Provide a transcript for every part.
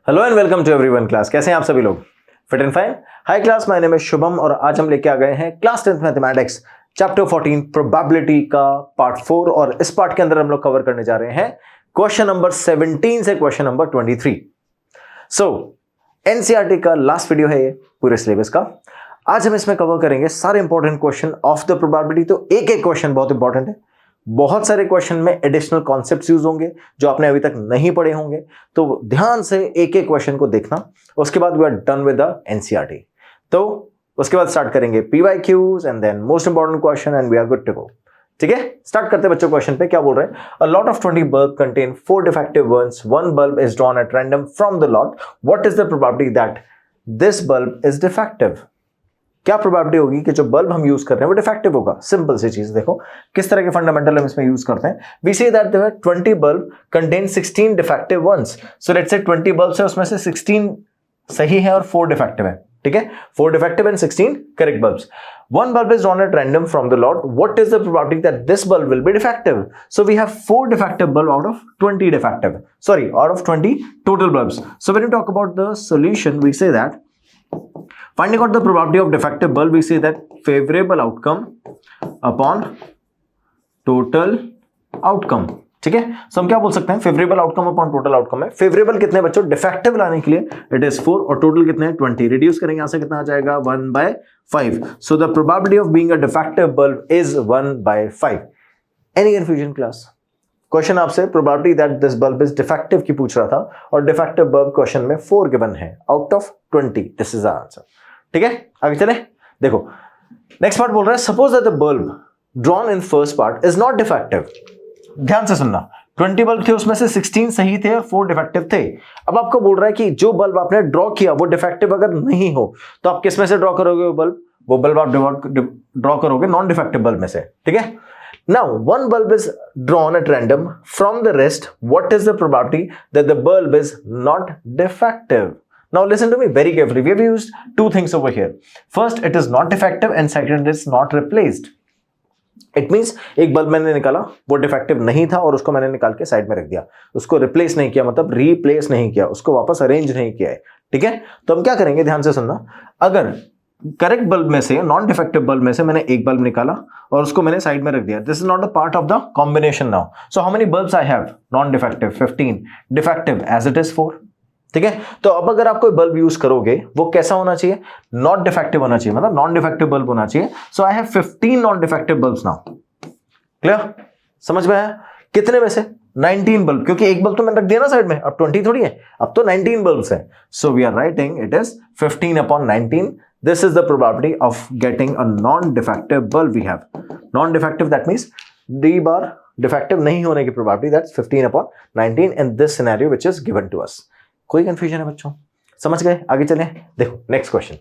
Hello and welcome to everyone class. कैसे हैं आप सभी लोग? Fit and fine. Hi class, my name is Shubham और आज हम लेके आ गए हैं class 10th mathematics chapter 14 probability का पार्ट 4 और इस पार्ट के अंदर हम लोग कवर करने जा रहे हैं क्वेश्चन नंबर 17 से क्वेश्चन नंबर 23। सो एनसीईआरटी का लास्ट वीडियो है ये पूरे सिलेबस का। आज हम इसमें कवर करेंगे सारे important question of the probability. तो एक एक क्वेश्चन बहुत इंपॉर्टेंट है। बहुत सारे क्वेश्चन में एडिशनल कॉन्सेप्ट्स यूज होंगे जो आपने अभी तक नहीं पढ़े होंगे, तो ध्यान से एक एक क्वेश्चन को देखना। उसके बाद we are done with the NCERT. तो उसके बाद स्टार्ट करेंगे PYQs and then most important question and we are good to go. ठीक है, स्टार्ट करते हैं बच्चों। क्वेश्चन पे क्या बोल रहे हैं? A lot of 20 bulb contain 4 defective ones. One bulb is drawn at random from the lot. What is the probability that this bulb is defective? क्या प्रोबेबिलिटी होगी कि जो बल्ब हम यूज कर रहे हैं वो डिफेक्टिव होगा? सिंपल सी चीज देखो किस तरह के फंडामेंटल हम इसमें यूज करते हैं। We say that there 20 bulb contain 16 defective ones. So let's say 20 bulbs है, उसमें से 16 सही है और 4 डिफेक्टिव है। ठीक है, 4 defective and 16 correct bulbs. One bulb is drawn at random from the lot. What is the probability that this bulb will be defective? So we have 4 defective bulb out of 20 defective. Sorry, out of 20 total bulbs. So when you talk about the solution, we say that finding out the probability of defective bulb, we say that favorable outcome upon total outcome. ठीक है, so हम क्या बोल सकते हैं? Favourable outcome upon total outcome है। Favourable कितने बच्चों? डिफेक्टिव लाने के लिए इट इज 4 और टोटल कितने हैं? 20। रिड्यूस करेंगे यहां से कितना आ जाएगा? 1/5। So the probability of being a defective bulb is 1/5। Any confusion class? Question आपसे probability that this bulb is defective की पूछ रहा था और डिफेक्टिव बल्ब क्वेश्चन में 4 गिवन है out of 20। This is the answer. ठीक है, आगे चले। देखो नेक्स्ट पार्ट बोल रहा है suppose that the bulb drawn in first part is not defective. ध्यान से सुनना, 20 बल्ब थे, उसमें से 16 सही थे और 4 डिफेक्टिव थे। अब आपको बोल रहा है कि जो बल्ब आपने ड्रॉ किया वो डिफेक्टिव अगर नहीं हो तो आप किस में से ड्रॉ करोगे? वो बल्ब आप ड्रॉ करोगे नॉन डिफेक्टिव बल्ब में से। ठीक है, now one bulb is drawn at random from the rest. What is the probability that the bulb is not defective? Now listen to me very carefully. We have used two things over here. First, it is not defective and second, it is not replaced. It means एक bulb मैंने निकाला, वो defective नहीं था और उसको मैंने निकाल के साइड में रख दिया, उसको रिप्लेस नहीं किया, मतलब रिप्लेस नहीं किया, उसको वापस अरेंज नहीं किया है। ठीक है, तो हम क्या करेंगे? ध्यान से सुनना। अगर करेक्ट बल्ब में से, नॉन डिफेक्टिव बल्ब में से मैंने एक बल्ब निकाला और उसको मैंने साइड में रख दिया, this is not a part of the combination now. So how many bulbs I have? Non defective 15, defective as it is 4। ठीक है, तो अब अगर आप कोई बल्ब यूज करोगे वो कैसा होना चाहिए? नॉट डिफेक्टिव होना चाहिए, मतलब नॉन डिफेक्टिव बल्ब होना चाहिए। So I have 15 non defective bulbs now. Clear? समझ में आया? कितने में से? 19 बल्ब, क्योंकि एक बल्ब तो मैंने रख दिया ना साइड में, अब 20 थोड़ी है, अब तो 19 बल्ब्स है। So we are writing it is 15 upon 19। This is the probability of getting a non defective bulb we have. Non defective that means D bar defective नहीं होने की probability, that's 15 upon 19 in this scenario which is given to us. कोई confusion है बच्चों? समझ गए? आगे चलें। देखो next question.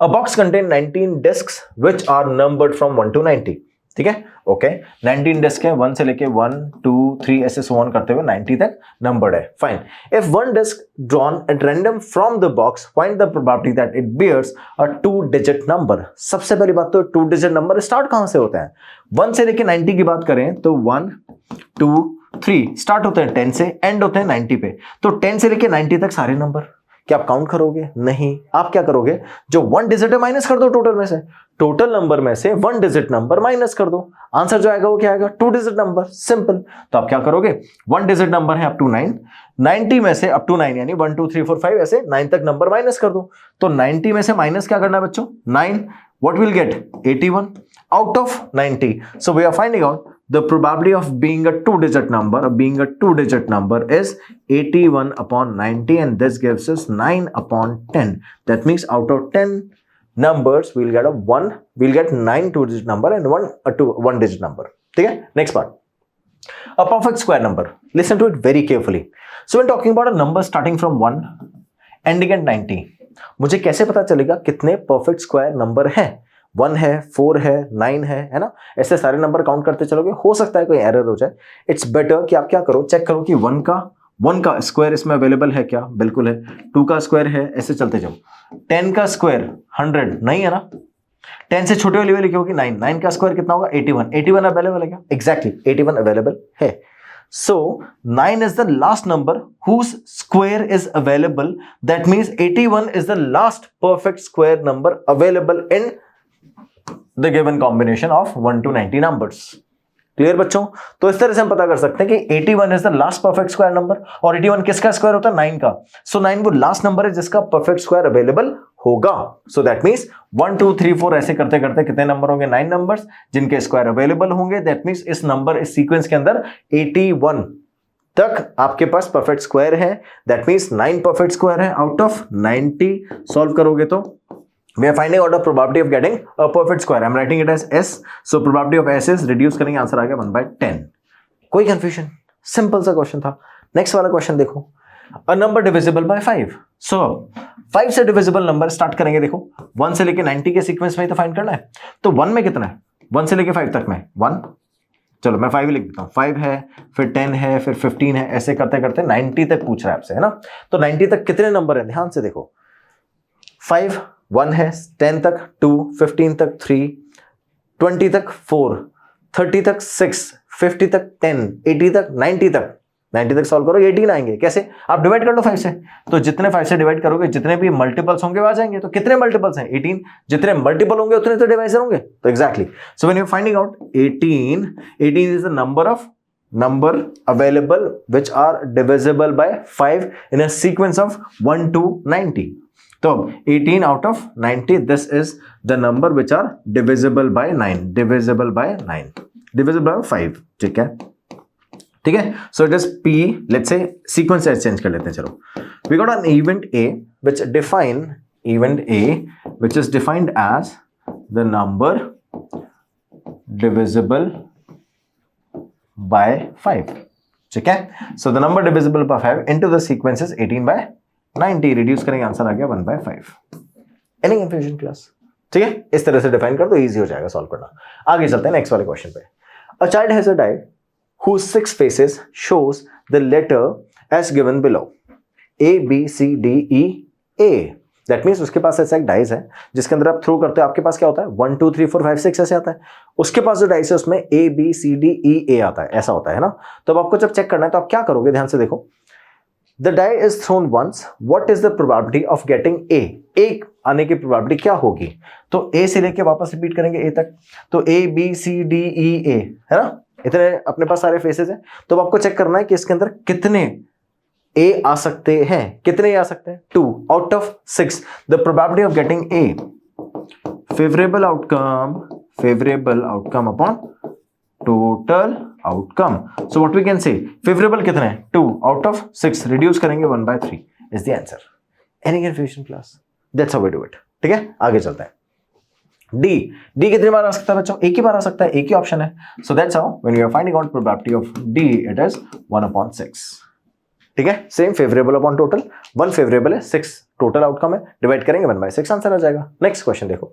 A box contain 19 discs which are numbered from 1 to 90। ठीक है, ओके, 19 डिस्क है, 1 से लेके 1 2 3 ऐसे सो ऑन करते हुए 90 तक नंबर्ड है। Fine. If one disc drawn at random from the box, find the probability that it bears a 2 digit number. सबसे पहली बात तो 2 डिजिट नंबर स्टार्ट कहां से होता है? 1 से लेके 90 की बात करें तो 1 2 3 स्टार्ट होते हैं 10 से, एंड होते हैं 90 पे। तो 10 से लेके 90 तक सारे नंबर क्या आप काउंट करोगे? नहीं। आप क्या करोगे? जो 1 डिजिट है माइनस कर दो टोटल में से, टोटल नंबर में से 1 डिजिट नंबर माइनस कर दो। आंसर जो आएगा वो क्या आएगा? 2 डिजिट नंबर। सिंपल। तो आप क्या करोगे? 1 डिजिट नंबर है अप टू 9, 90 में से अप टू 9 यानी 1 2 3 4 5 ऐसे 9 तक नंबर माइनस कर दो। तो 90 में से माइनस क्या करना है बच्चों? 9। What will get? 81 out of 90। So we are finding out the probability of being a 2-digit number is 81 upon 90 and this gives us 9 upon 10. That means out of 10 numbers we'll get 9 2-digit number and 1 digit number. ठीक है, next part. A perfect square number. Listen to it very carefully. So when talking about a number starting from 1 ending at 90, मुझे कैसे पता चलेगा कितने perfect square number हैं? 1 है, 4 है, 9 है ना? ऐसे सारे नंबर काउंट करते चलोगे, हो सकता है कोई एरर हो जाए। इट्स बेटर कि आप क्या करो, चेक करो कि 1 का स्क्वायर इसमें अवेलेबल है क्या? बिल्कुल है। 2 का स्क्वायर है, ऐसे चलते जाओ। 10 का स्क्वायर 100 नहीं है ना? 10 से छोटे वाली वैल्यू क्या होगी? 9 का स्क्वायर कितना होगा? 81 अवेलेबल है क्या? एग्जैक्टली 81 अवेलेबल है। So 9 is the last number whose square is available. That means 81 is the last perfect square number available in the given combination of 1 to 90 numbers. Clear बच्चों? तो इस तरह से हम पता कर सकते हैं कि 81 is the last perfect square number, और 81 किसका स्क्वायर होता है? 9 का. सो 9 वो लास्ट नंबर है जिसका परफेक्ट स्क्वायर अवेलेबल होगा. सो दैट मींस 1 2 3 4 ऐसे करते करते कितने नंबर होंगे? 9 नंबर्स जिनके स्क्वायर अवेलेबल होंगे. दैट मींस इस नंबर, इस सीक्वेंस के अंदर 81 तक आपके पास परफेक्ट स्क्वायर है. दैट मींस 9 परफेक्ट स्क्वायर है आउट ऑफ 90. सॉल्व करोगे तो we are finding out the probability of getting a perfect square. I'm writing it as S. So probability of S is, reduce करेंगे answer आ गया 1/10. कोई confusion? Simple सा question था. Next वाला question देखो. A number divisible by 5. So 5 से divisible number start करेंगे. देखो 1 से लेके 90 के सीक्वेंस में ही तो फाइंड करना है. तो 1 में कितना है? 1 से लेके 5 तक में 1. चलो मैं 5 लिख देता हूँ. 5 है, फिर 10 है, फिर 15 है, ऐसे करते करते 90 तक पूछ रहा है आपसे, है ना. तो 90 तक कितने नंबर है? ध्यान से देखो. 5 1 है, 10 तक 2, 15 तक 3, 20 तक 4, 30 तक 6, 50 तक 10, 80 तक 90 तक. 90 तक सॉल्व करो 18 आएंगे. कैसे? आप डिवाइड कर लो 5 से. तो जितने 5 से डिवाइड करोगे जितने भी मल्टीपल्स होंगे वो आ जाएंगे. तो कितने मल्टीपल्स हैं? 18. जितने मल्टीपल होंगे उतने तो डिवाइजर होंगे. तो exactly. So when you are finding out 18 is the number available which are divisible by 5 in a sequence of 1 to 90. तो 18 out of 90, this is the number which are divisible by 9, divisible by 5. ठीक है, ठीक है. So it is P. Let's say sequence change कर लेते हैं. चलो, we got an event A which is defined as the number divisible by 5. ठीक है. So the number divisible by 5 into the sequence is 18 by 90. Reduce करेंगे answer आ गया 1/5. Any confusion class? ठीक है, इस तरह से डिफाइन कर दो, इजी हो जाएगा सॉल्व करना. आगे चलते हैं नेक्स्ट वाले क्वेश्चन पे. A child has a die whose 6 faces shows the letter as given below. A B C D E A. That means उसके पास ऐसा एक डाइस है जिसके अंदर आप थ्रो करते हो, आपके पास क्या होता है? 1 2 3 4 5 6 ऐसे आता है. उसके पास जो डाइस है उसमें A B C D E A आता है, ऐसा होता है ना. तो अब आपको जब चेक करना है तो आप क्या करोगे? ध्यान से देखो. The die is thrown once. What is the probability of getting A? एक आने की probability क्या होगी? तो A से लेके वापस रिपीट करेंगे A तक. तो A B C D E A है ना. इतने अपने पास सारे फेसेस हैं. तो अब आपको चेक करना है कि इसके अंदर कितने A आ सकते हैं. कितने आ सकते हैं? 2 out of 6. The probability of getting A, favorable outcome upon total outcome. So what we can say, favorable कितने हैं? 2 out of 6. reduce करेंगे 1/3 is the answer. Any confusion class? That's how we do it. ठीक है, आगे चलते हैं. D कितनी बार आ सकता है बच्चों? एक ही बार आ सकता है, एक ही ऑप्शन है. So that's how when you are finding out probability of D, it is 1/6. ठीक है, same favourable upon total. 1 favourable है, 6 टोटल आउटकम है, डिवाइड करेंगे 1/6 आंसर आ जाएगा. नेक्स्ट क्वेश्चन देखो.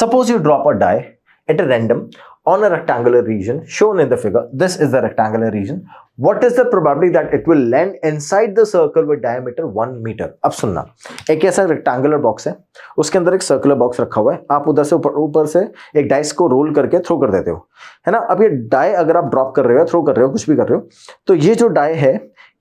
Suppose you drop a die at a random on a rectangular region shown in the figure. This is the rectangular region. What is the probability that it will land inside the circle with diameter 1 meter? अब सुनना, एक ऐसा rectangular box है, उसके अंदर एक circular box रखा हुआ है. आप उधर से ऊपर से एक डाइस को रोल करके थ्रो कर देते हो, है ना. अब ये डाई अगर आप ड्रॉप कर रहे हो, थ्रो कर रहे हो, कुछ भी कर रहे हो, तो ये जो डाई है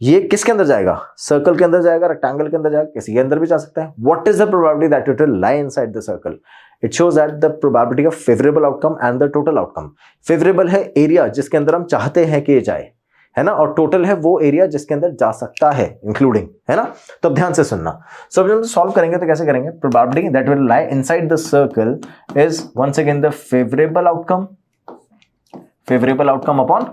ये किसके अंदर जाएगा? सर्कल के अंदर जाएगा, रेक्टेंगल के अंदर जाएगा, किसी के अंदर भी जा सकता है. What is the probability that it will lie inside the circle? It shows that the probability of favourable outcome and the total outcome. Favourable है एरिया जिसके अंदर हम चाहते हैं कि ये जाए, है ना, और टोटल है वो एरिया जिसके अंदर जा सकता है इंक्लूडिंग, है ना. तो अब ध्यान से सुनना. सो अब जब हम सॉल्व करेंगे तो कैसे करेंगे? Probability that will lie inside the circle is once again the favourable outcome upon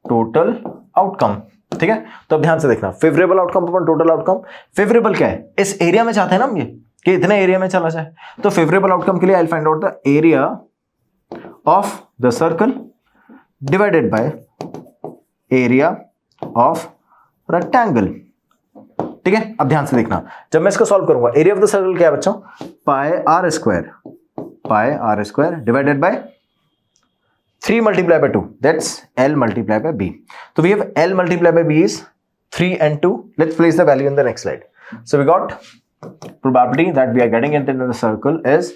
total outcome. ठीक है, तो अब ध्यान से देखना. Favourable outcome upon total outcome. Favourable क्या है? इस एरिया में चाहते हैं ना हम ये कि इतने एरिया में चला जाए. तो फेवरेबल आउटकम के लिए I will find out the area of the circle divided by area of rectangle. ठीक है, अब ध्यान से देखना. जब मैं इसको सॉल्व करूंगा, एरिया ऑफ द सर्कल क्या है बच्चों? Pi r square divided by 3 multiplied by 2, that's L multiplied by B. So we have L multiplied by B is 3 and 2. Let's place the value in the next slide. So we got probability that we are getting into the circle is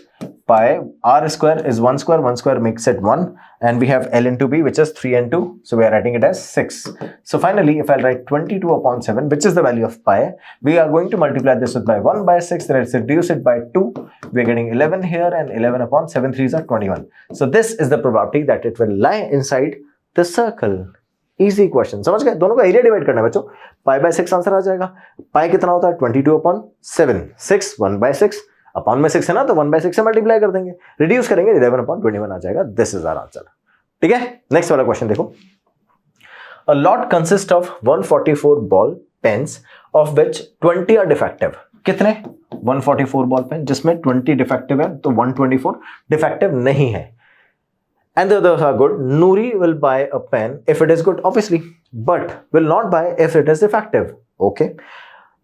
pi, r square is 1 square makes it 1, and we have L into B, which is 3 and 2, so we are writing it as 6. So finally, if I'll write 22 upon 7, which is the value of pi, we are going to multiply this with by 1 by 6, let's reduce it by 2, we are getting 11 here, and 11 upon 7 3s are 21. So this is the probability that it will lie inside the circle. Easy question. समझ गए? दोनों का area divide करना है बच्चों. Pi by 6 answer आ जाएगा. पाई कितना होता है? 22 upon 7. 6 1 by 6 अपॉन में 6 है ना, तो 1 by 6 से मल्टीप्लाई कर देंगे, रिड्यूस करेंगे, 11 upon 21 आ जाएगा. This is our answer. ठीक है, नेक्स्ट वाला क्वेश्चन देखो. A lot consist of 144 ball pens of which 20 are defective. कितने? 144 बॉल पेन जिसमें 20 डिफेक्टिव है, तो 124 डिफेक्टिव नहीं है. And the others are good. Noori will buy a pen if it is good, obviously, but will not buy if it is defective. Okay.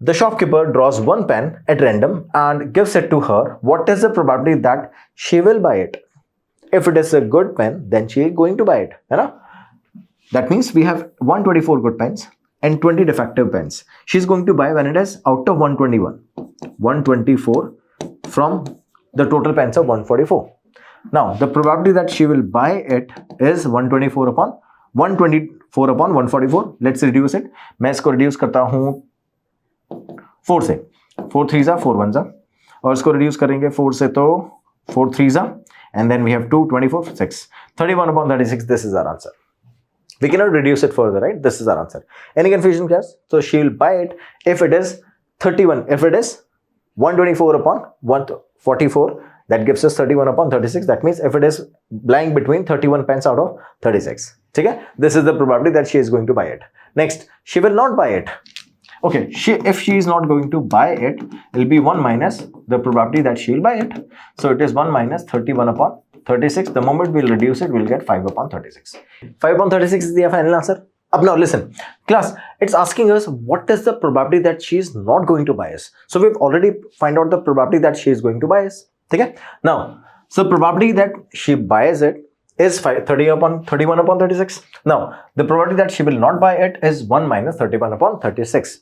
The shopkeeper draws one pen at random and gives it to her. What is the probability that she will buy it? If it is a good pen, then she is going to buy it. है ना? That means we have 124 good pens and 20 defective pens. She is going to buy when it is out of 121. 124 from the total pens of 144. Now, the probability that she will buy it is 124 upon 144. Let's reduce it. मैं इसको reduce करता हूँ 4 से. 4 3s are 4 1s are. और इसको reduce करेंगे 4 से तो 4 3s are. And then we have 2 24 6. 31 upon 36. This is our answer. We cannot reduce it further, right? This is our answer. Any confusion, guys? So she will buy it if it is 31. If it is 124 upon 144. That gives us 31 upon 36. That means if it is lying between 31 pence out of 36. Okay? This is the probability that she is going to buy it. Next, she will not buy it. Okay, if she is not going to buy it, it will be 1 minus the probability that she will buy it. So it is 1 minus 31 upon 36. The moment we will reduce it, we will get 5 upon 36. 5 upon 36 is the final answer. Up now listen, class, it's asking us what is the probability that she is not going to buy us. So we've already find out the probability that she is going to buy us. ठीक है. Now, so probability that she buys it is 31 upon 36. Now, the probability that she will not buy it is 1 minus 31 upon 36.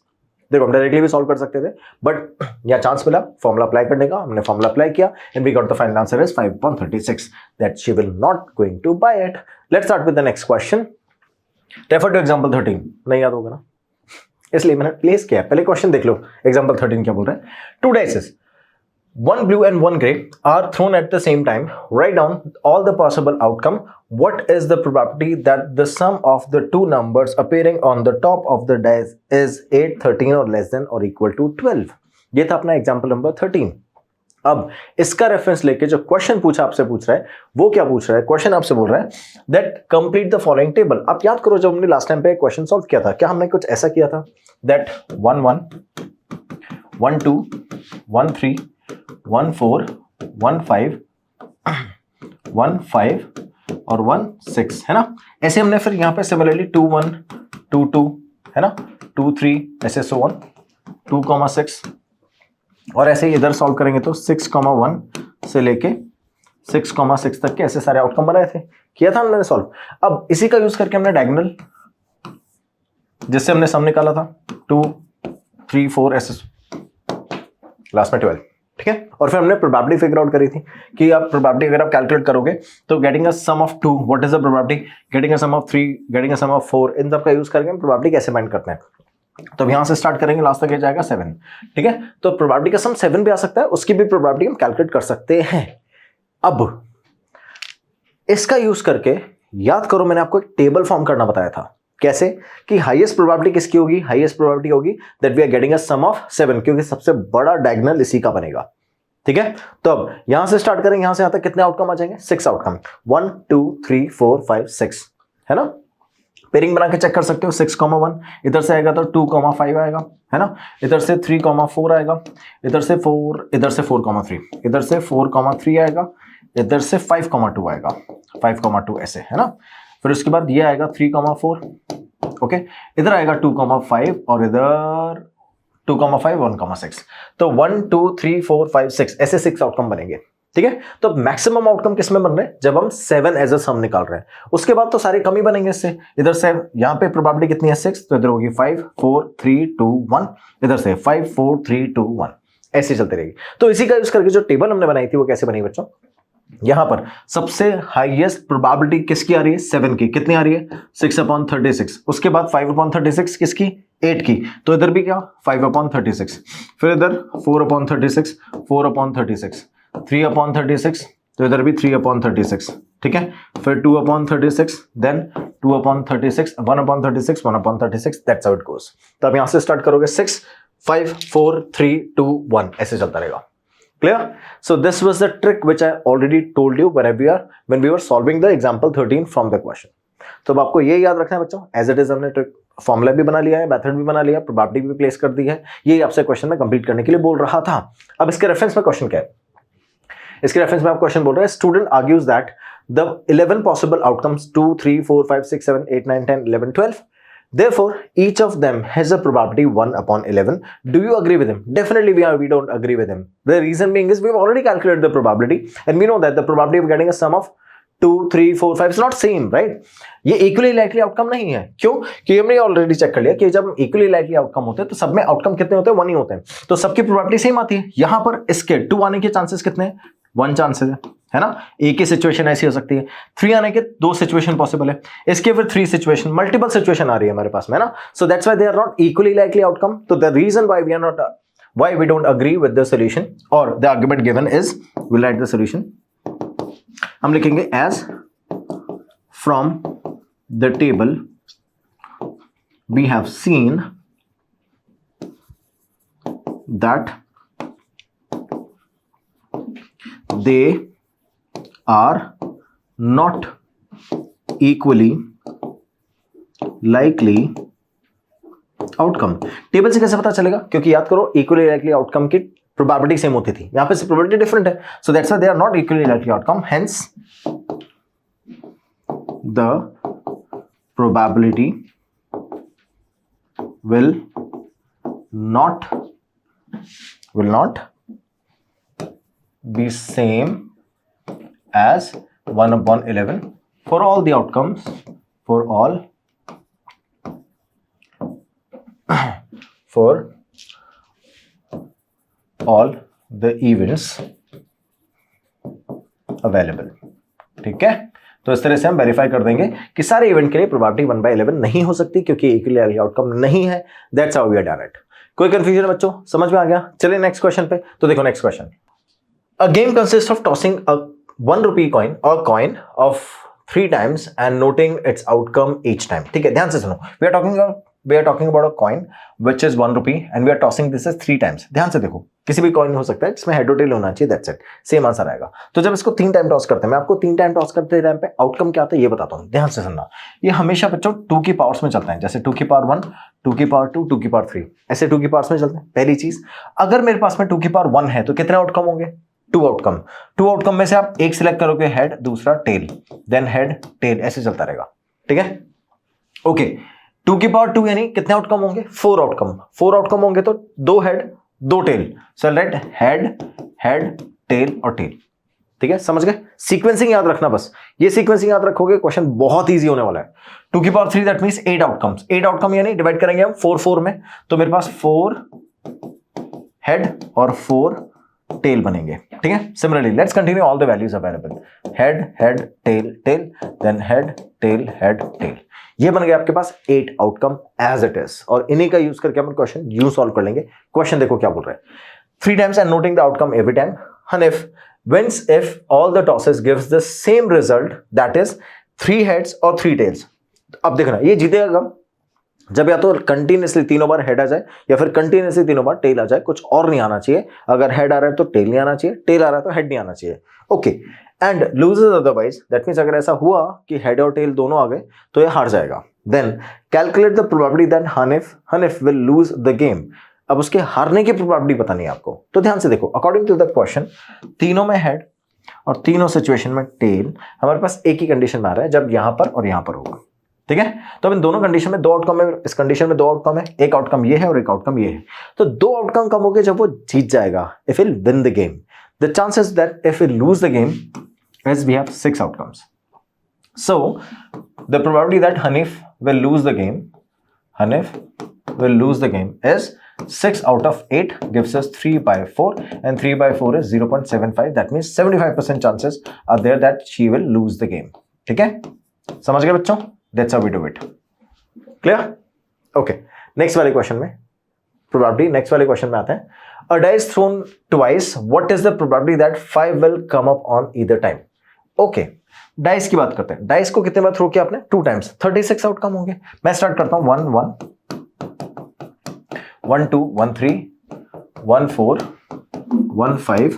देखो हम directly भी solve कर सकते थे, but यहाँ chance मिला फॉर्मूला अप्लाई करने का, हमने फॉर्मूला अप्लाई किया and we got the final answer is 5 upon 36 that she will not going to buy it. Let's start with the next question. Refer to example 13. नहीं याद होगा ना, इसलिए मैंने प्लेस किया. पहले क्वेश्चन देख लो, एग्जांपल 13 क्या बोल रहा है. 2 dice, one blue and one gray, are thrown at the same time. Write down all the possible outcome. What is the probability that the sum of the two numbers appearing on the top of the dice is 8, 13 or less than or equal to 12? ये था अपना example number 13. अब इसका reference लेके जो question आपसे पूछ रहा है वो क्या पूछ रहा है. क्वेश्चन आपसे बोल रहा है that complete the following table. आप याद करो जब हमने लास्ट टाइम पे क्वेश्चन सॉल्व किया था, क्या हमने कुछ ऐसा किया था दैट 1 1 1 2 1 3 1 4 1 5 1 5 और 1 6 है ना. ऐसे हमने फिर यहाँ पे सिमिलरली 2 1 2 2 है ना, 2 3 ऐसे सो 1 2 6 और ऐसे ही इधर सॉल्व करेंगे तो 6 1 से लेके 6 6 तक के ऐसे सारे आउटकम बनाए थे, किया था हमने सॉल्व. अब इसी का यूज करके हमने डायगोनल जिससे हमने सम निकाला था 2 3 4 ऐसे लास्ट में 12. ठीक है, और फिर हमने प्रोबेबिलिटी फिगर आउट करी थी कि आप प्रोबेबिलिटी अगर आप कैलकुलेट करोगे तो getting a sum of 2 what is the probability, getting a sum of 3, getting a sum of 4, इन सब का यूज करके हम प्रोबेबिलिटी कैसे फाइंड करते हैं. तो अब यहां से स्टार्ट करेंगे, लास्ट तक ये जाएगा 7. ठीक है, तो प्रोबेबिलिटी का सम 7 भी आ सकता है, उसकी भी प्रोबेबिलिटी हम कैलकुलेट कर सकते हैं. अब इसका यूज करके याद करो मैंने आपको एक टेबल फॉर्म करना बताया था. कैसे कि हाईएस्ट प्रोबेबिलिटी किसकी होगी, हाईएस्ट प्रोबेबिलिटी होगी that we are getting a sum of 7, क्योंकि सबसे बड़ा डायगोनल इसी का बनेगा. ठीक है, तो अब यहां से स्टार्ट करेंगे, यहां से यहां तक कितने आउटकम आ जाएंगे, 6 आउटकम, 1 2 3 4 5 6 है ना. पेयरिंग बना के चेक कर सकते हो. 6 1 इधर से आएगा तो 2 5 आएगा है ना, इधर से 3 4 आएगा, इधर से 4 3, इधर से 4 3 आएगा, इधर से 5 2 आएगा, 5 2 ऐसे है ना. फिर उसके बाद ये आएगा 3 4 ओके, इधर आएगा 2 5 और इधर 2 5 1 6. तो 1 2 3 4 5 6 ऐसे 6 आउटकम बनेंगे. ठीक है, तो मैक्सिमम आउटकम किस में बन रहे हैं, जब हम 7 एज अ सम निकाल रहे हैं. उसके बाद तो सारे कम ही बनेंगे इससे. इधर से यहाँ पे प्रोबेबिलिटी कितनी है 6, तो इधर होगी 5 4 3 2 1, इधर से 5 4 3 2 1, ऐसे चलते रहेगी। तो इसी का यूज करके जो टेबल हमने बनाई थी वो कैसे बनी बच्चों, यहां पर सबसे हाईएस्ट प्रोबेबिलिटी किसकी आ रही है, 7 की। कितनी आ रही है, 6/36। उसके बाद 5/36 किसकी, 8 की। तो इधर भी क्या, 5/36। फिर इधर 4/36, 4/36, 3/36, तो इधर भी 3/36, ठीक है। फिर 2/36, then 2/36, 1/36, 1/36, that's how it goes. तो अब यहां से स्टार्ट करोगे 6, 5, 4, 3, 2, 1 ऐसे चलता रहेगा। Clear? So this was the trick which I already told you when we were solving the example 13 from the question. तो अब आपको ये याद रखना है बच्चों, एज इट इज हमने ट्रिक फॉर्मूला भी बना लिया है, मेथड भी बना लिया, प्रोबेबिलिटी भी प्लेस कर दी है। ये आपसे क्वेश्चन में कंप्लीट करने के लिए बोल रहा था। अब इसके रेफरेंस में क्वेश्चन क्या है, इसके रेफरेंस में आप क्वेश्चन बोल रहे हैं, student argues that the 11 possible outcomes 2, 3, 4, 5, 6, 7, 8, 9, 10, 11, 12. Therefore, each of them has a probability 1/11. Do you agree with him? Definitely we don't agree with him. The reason being is we've already calculated the probability and we know that the probability of getting a sum of 2, 3, 4, 5 is not same, right? ये equally likely outcome नहीं है। क्यों? क्योंकि हमने already check कर लिया कि जब equally likely outcome होते हैं तो सब में outcome कितने होते हैं, 1 ही होते हैं। तो सबकी probability सेम आती है। यहां पर इसके 2 आने के चांसेस कितने हैं, 1 चांसेस है ना। एक ही सिचुएशन ऐसी हो सकती है। 3 आने के 2 सिचुएशन पॉसिबल है, इसके फिर 3 सिचुएशन, मल्टीपल सिचुएशन आ रही है हमारे पास में ना। So that's why they are not equally likely outcome. तो the reason why we don't agree with the solution और the argument given is, will write the solution. हम लिखेंगे as from the table we have seen that they are not equally likely outcome। Table से कैसे पता चलेगा, क्योंकि याद करो equally likely outcome की probability सेम होती थी, यहां पे से probability different है। so that's why they are not equally likely outcome, hence the probability will not be same as 1/11 for all the outcomes, for all the events available। ठीक है, तो इस तरह से हम वेरीफाई कर देंगे कि सारे इवेंट के लिए प्रोबेबिलिटी 1/11 नहीं हो सकती क्योंकि इक्वली आउटकम नहीं है। That's how we are done it. कोई कंफ्यूजन है बच्चों, समझ में आ गया? चलिए नेक्स्ट क्वेश्चन पे। तो देखो next question, a game consists of tossing a 1 rupee coin or coin of 3 times and noting its outcome each time। ठीक है, ध्यान से सुनो। we are talking about a coin which is 1 rupee and we are tossing this as 3 times। ध्यान से देखो, किसी भी कॉइन हो सकता है जिसमें हेड और टेल होना चाहिए, दैट्स इट, सेम आंसर आएगा। तो जब इसको 3 टाइम टॉस करते हैं, मैं आपको 3 टाइम टॉस करते टाइम पे आउटकम क्या आता है ये बताता हूं, ध्यान से सुनना। ये हमेशा बच्चों 2 की पावर्स में चलता है, जैसे 2 की पावर 1, 2 की पावर 2, 2 की पावर 3, ऐसे 2 की पावर्स में चलते हैं। पहली चीज, अगर मेरे पास में 2 की पावर 1 है तो कितने आउटकम होंगे, 2 आउटकम। 2 आउटकम में से आप एक सिलेक्ट करोगे हेड, दूसरा टेल, देन हेड टेल, ऐसे चलता रहेगा। ठीक है, ओके। 2 की पावर 2 यानी कितने आउटकम होंगे, 4 आउटकम। 4 आउटकम होंगे तो 2 हेड 2 टेल, सो राइट हेड हेड टेल और टेल। ठीक है, समझ गए? सीक्वेंसिंग याद रखना, बस ये सीक्वेंसिंग याद रखोगे, क्वेश्चन बहुत इजी होने वाला है। 2 की power 3 that means 8 outcomes. 8 outcome यानी डिवाइड करेंगे हम 4 4 में, तो मेरे पास 4 हेड और 4 टेल बनेंगे। ठीक है, similarly let's continue all the values available, head head tail tail, then head tail head tail. ये बन गया आपके पास 8 आउटकम एज इट इज, और इन्हीं का यूज करके हम क्वेश्चन यूं सॉल्व कर लेंगे। क्वेश्चन देखो क्या बोल रहे हैं, 3 times and noting the outcome every time, and if wins if all the tosses gives the same result, that is 3 heads or 3 tails। अब देखना ये जीतेगा कब, जब या तो कंटिन्यूसली तीनों बार हेड आ जाए या फिर कंटिन्यूसली तीनों बार टेल आ जाए, कुछ और नहीं आना चाहिए। अगर हेड आ रहा है तो टेल नहीं आना चाहिए, टेल आ रहा है तो हेड नहीं आना चाहिए। Okay, and loses otherwise, that means अगर ऐसा हुआ कि हेड और टेल दोनों आ गए तो ये हार जाएगा। Then calculate the probability that Hanif will lose the game. अब उसके हारने की प्रोबेबिलिटी पता नहीं है आपको, तो ध्यान से देखो, अकॉर्डिंग टू द क्वेश्चन तीनों में हेड और तीनों सिचुएशन में टेल, हमारे पास एक ही कंडीशन में आ रहा है जब यहां पर और यहां पर होगा। ठीक है, तो अब इन दोनों कंडीशन में 2 आउटकम है, इस कंडीशन में 2 आउटकम है, एक आउटकम ये है और एक आउटकम ये है। तो 2 आउटकम कब होंगे, जब वो जीत जाएगा, if will win the game. The chances that if will lose the game is we have 6 outcomes. So the probability that Hanif will lose the game, is 6 out of 8 gives us 3/4 and 3/4 is 0.75. That means 75% chances are there that she will lose the game. ठीक है, समझ गए बच्चों? That's how we do it. Clear? Okay. Next वाले question में probability, next वाले question में आते हैं. A dice thrown twice. What is the probability that 5 will come up on either time? Okay. Dice की बात करते हैं. डाइस को कितने बार थ्रो किया आपने? 2 टाइम्स. 36 आउटकम होंगे. मैं स्टार्ट करता हूं. 1 1 1 2 1 3 1 4 1 5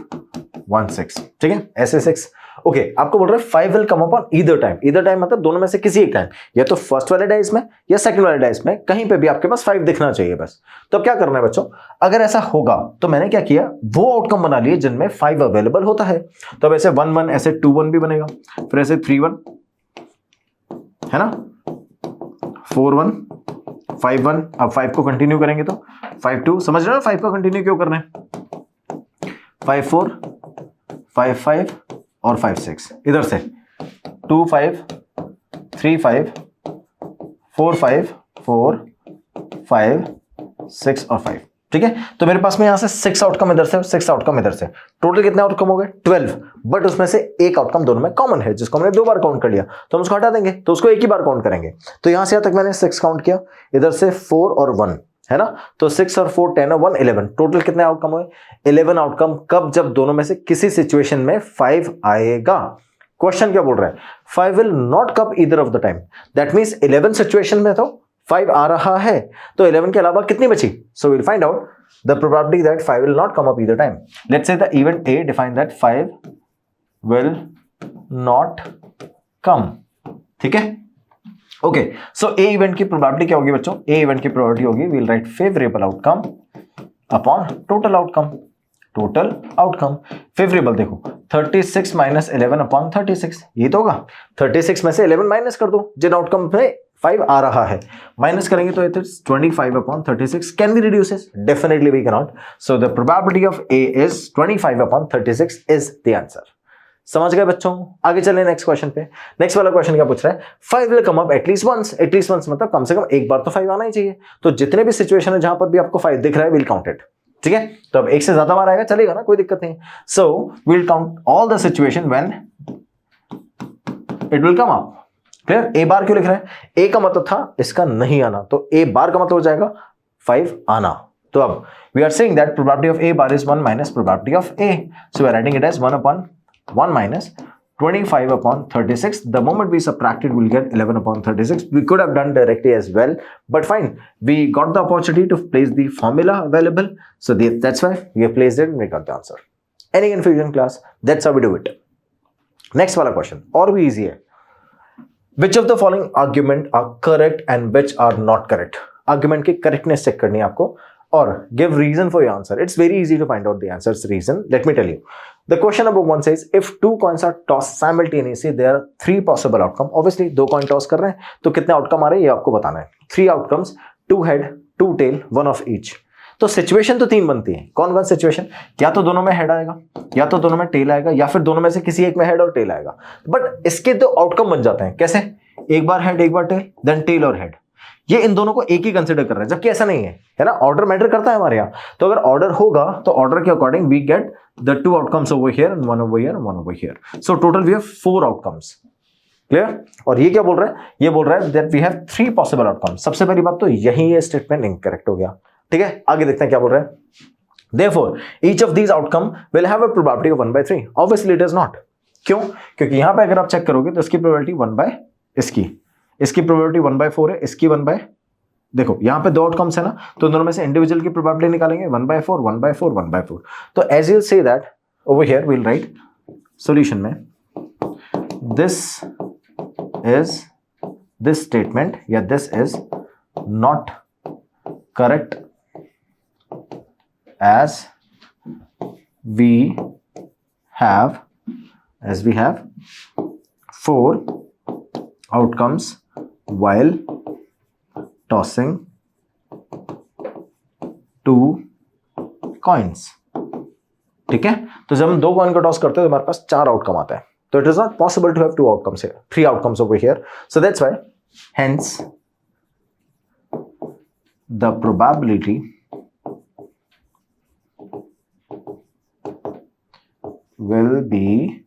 1 6. ठीक है, ऐसे 6. ओके, आपको बोल रहा है 5 will come up on either time. Either time मतलब दोनों में से किसी एक टाइम, या तो फर्स्ट वाले डाइस में या सेकंड वाले डाइस में, कहीं पे भी आपके पास 5 दिखना चाहिए बस. तो अब क्या करना है बच्चों, अगर ऐसा होगा तो मैंने क्या किया, वो आउटकम बना लिए जिनमें 5 अवेलेबल होता है. तो अब ऐसे 1 1, ऐसे 2 1 भी बनेगा, फिर ऐसे 3 1 है ना, 4 1 5 1. अब 5 को कंटिन्यू करेंगे तो 5 2. समझ रहे हो 5 को कंटिन्यू क्यों करना है? 5 4 5 5 और 5 6. इधर से 2 5 3 5 4 5 4 5 6 और 5. ठीक है, तो मेरे पास में यहां से 6 आउटकम इधर से और 6 आउटकम इधर से. टोटल कितने आउटकम हो गए? 12. बट उसमें से एक आउटकम दोनों में कॉमन है, जिसको हमने 2 बार काउंट कर लिया, तो हम उसको हटा देंगे, तो उसको एक ही बार काउंट करेंगे. तो यहां से यहां तक मैंने 6 काउंट किया, इधर से 4 और 1 है ना, तो 6 और 4 10 और 1 11. टोटल कितने आउटकम हुए? 11 आउटकम. कब? जब दोनों में से किसी सिचुएशन में 5 आएगा. क्वेश्चन क्या बोल रहा है? 5 will not come either of the time. That means 11 situation में तो 5 आ रहा है, तो 11 के अलावा कितनी बची? So will find out the probability that 5 will not come up either time. Let's say the event A define that 5 will not come. ठीक है, ओके. सो ए इवेंट की प्रोबेबिलिटी क्या होगी बच्चों? ए इवेंट की प्रोबेबिलिटी होगी, we'll write favourable outcome upon total outcome. Total outcome favourable देखो 36 minus 11 upon 36. ये तो होगा. 36 में से 11 माइनस कर दो, जिन आउटकम में 5 आ रहा है माइनस करेंगे तो it is 25 upon 36. Can we reduce this? Definitely we can not. So the probability of A is 25 upon 36 is the answer. समझ गए बच्चों? आगे चलें नेक्स्ट क्वेश्चन पे. नेक्स्ट वाला क्वेश्चन क्या पूछ रहा है? 5 will come up at least once. At least once मतलब कम से कम एक बार तो 5 आना ही चाहिए. तो जितने भी सिचुएशन है जहां पर भी आपको 5 दिख रहा है, विल काउंट इट. ठीक है, तो अब एक से ज्यादा बार आएगा चलेगा ना, कोई दिक्कत नहीं. So will count all the situation when it will come up. Clear? A bar क्यों लिख रहे हैं? ए का मतलब था इसका नहीं आना, तो ए बार का मतलब हो जाएगा 5 आना. तो अब we are saying that probability of A bar is 1 minus probability of A. So we are writing it as 1 upon 1 minus 25 upon 36. The moment we subtract it, we'll get 11 upon 36. We could have done directly as well, but fine. We got the opportunity to place the formula available. So that's why we have placed it and we got the answer. Any confusion class? That's how we do it. Next वाला question और भी easy है. Which of the following argument are correct and which are not correct? Argument की correctness check करनी है आपको और give reason for your answer. It's very easy to find out the answer's reason. Let me tell you. The question number 1 says, if 2 coins are tossed simultaneously, there are 3 possible outcomes. Obviously, 2 coin toss कर रहे हैं, तो कितने outcome आ रहे हैं ये आपको बताना है. 3 outcomes, 2 head, 2 tail, 1 of each. तो सिचुएशन तो 3 बनती है. कौन कौन सिचुएशन? या तो दोनों में हेड आएगा, या तो दोनों में टेल आएगा, या फिर दोनों में से किसी एक में हेड और टेल आएगा. बट इसके 2 आउटकम बन जाते हैं. कैसे? एक बार हेड एक बार टेल, देन टेल और हेड. ये इन दोनों को एक ही कंसिडर कर रहे हैं, जबकि ऐसा नहीं है ना. ऑर्डर मैटर करता है हमारे यहाँ. तो अगर ऑर्डर होगा तो ऑर्डर के according we get the 2 outcomes over here and 1 over here and 1 over here. So total we have 4 outcomes. Clear? और ये क्या बोल रहा है? ये बोल रहा है that we have 3 possible outcomes. सबसे पहली बात तो यही ये स्टेटमेंट इनकरेक्ट हो गया. ठीक है, आगे देखते हैं क्या बोल रहा है. Therefore, each of these outcome will have a probability of 1/3. Obviously, it is not. क्यों? क्योंकि यहां पे अगर आप चेक करोगे तो इसकी प्रोबेबिलिटी 1/, इसकी प्रोबेबिलिटी 1/4 है, इसकी 1/, देखो यहां पे 2 आउटकम्स है ना, तो दोनों में से इंडिविजुअल की प्रोबेबिलिटी निकालेंगे 1/4 1/4 1/4. तो as you see that over here we'll write solution में दिस स्टेटमेंट या this is not correct as we have 4 outcomes while tossing 2 coins. ठीक है, तो जब हम 2 कॉइन को टॉस करते हैं तो हमारे पास 4 आउटकम आता है. तो it is not possible to have 2 outcomes here, 3 outcomes over here. So that's why hence the probability will be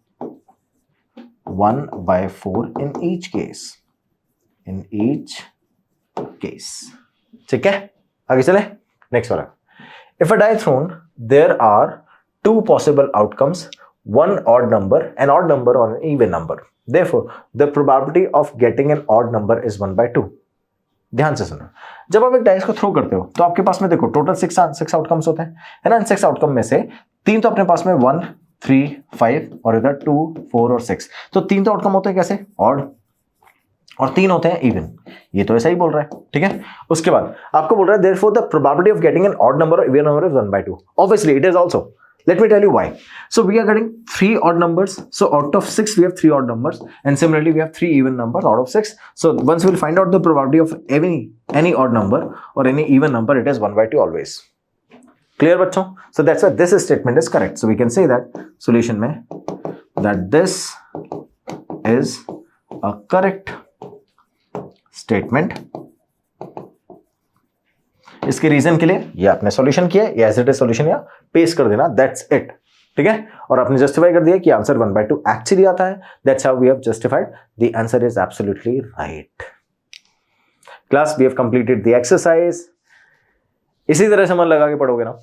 1/4 in each case. In each case. ठीक है, आगे चले नेक्स्ट वाला. If a die thrown, there are two possible outcomes, one odd number, an odd number or an even number. Therefore, the probability of getting an odd number is 1/2. ध्यान से सुनो, जब आप एक डाइस को थ्रो करते हो तो आपके पास में देखो टोटल 6 आउटकम्स होते हैं, है ना. इन 6 आउटकम में से 3 तो अपने पास में 1, 3, 5 और इधर 2, 4 और 6. तो 3 तो आउटकम होते हैं कैसे, ऑड, और 3 होते हैं इवन. ये तो ऐसा ही बोल रहा है, ठीक है. उसके बाद आपको बोल रहा है therefore the probability of getting an odd number or even number is 1/2. Obviously it is also. Let me tell you why. So we are getting 3 odd numbers. So out of 6 we have 3 odd numbers, and similarly we have 3 even numbers out of 6. So once we'll find out the probability of any odd number or any even number, it is 1/2 always. Clear बच्चों? So that's why this statement is correct. So we can say that solution में that this is a correct statement. इसके reason के लिए ये आपने solution किया या as it is solution या पेस्ट कर देना, दैट्स इट. ठीक है, और आपने जस्टिफाई कर दिया कि आंसर 1/2 एक्चुअली आता है. That's how we have justified the answer is absolutely right. Class, we have completed the exercise. इसी तरह से मन लगा के पढ़ोगे ना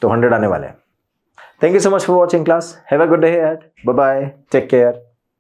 तो 100 आने वाले हैं. Thank you so much for watching class. Have a good day ahead. Bye bye, take care.